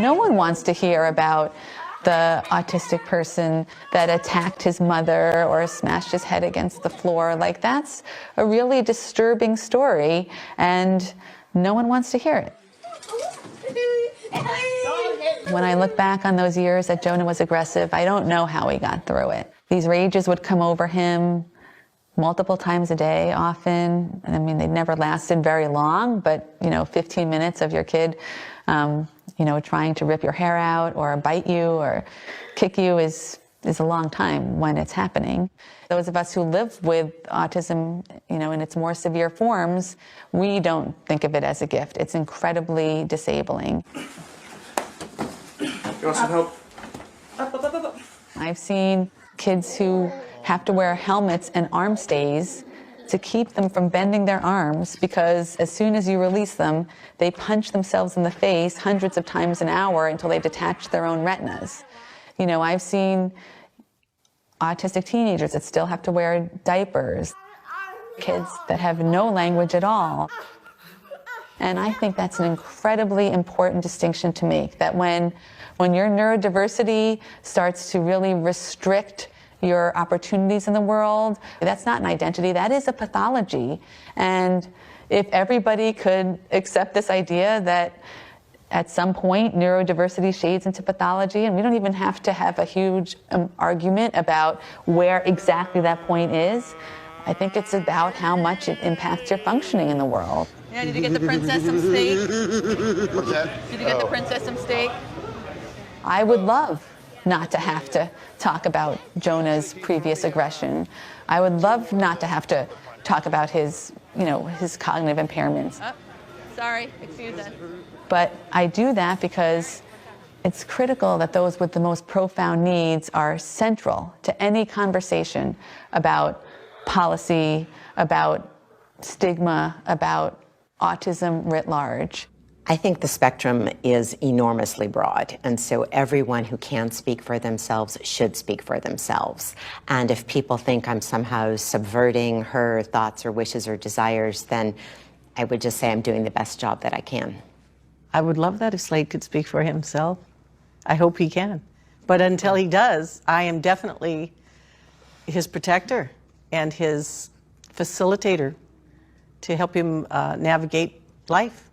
No one wants to hear about the autistic person that attacked his mother or smashed his head against the floor. Like, that's a really disturbing story, and no one wants to hear it. When I look back on those years that Jonah was aggressive, I don't know how he got through it. These rages would come over him multiple times a day, often. I mean, they never lasted very long, but, 15 minutes of your kid, trying to rip your hair out or bite you or kick you is a long time when it's happening. Those of us who live with autism, in its more severe forms, we don't think of it as a gift. It's incredibly disabling. You want some help? I've seen kids who have to wear helmets and arm stays to keep them from bending their arms, because as soon as you release them, they punch themselves in the face hundreds of times an hour until they detach their own retinas. I've seen autistic teenagers that still have to wear diapers, kids that have no language at all. And I think that's an incredibly important distinction to make, that when your neurodiversity starts to really restrict your opportunities in the world, that's not an identity, that is a pathology. And if everybody could accept this idea that at some point neurodiversity shades into pathology, and we don't even have to have a huge argument about where exactly that point is, I think it's about how much it impacts your functioning in the world. Yeah, did you get the princess some steak? What's that? Did you get the princess some steak? I would love not to have to talk about Jonah's previous aggression. I would love not to have to talk about his cognitive impairments. Oh, sorry, excuse us. But I do that because it's critical that those with the most profound needs are central to any conversation about policy, about stigma, about autism writ large. I think the spectrum is enormously broad, and so everyone who can speak for themselves should speak for themselves. And if people think I'm somehow subverting her thoughts or wishes or desires, then I would just say I'm doing the best job that I can. I would love that if Slade could speak for himself. I hope he can. But until he does, I am definitely his protector and his facilitator to help him navigate life.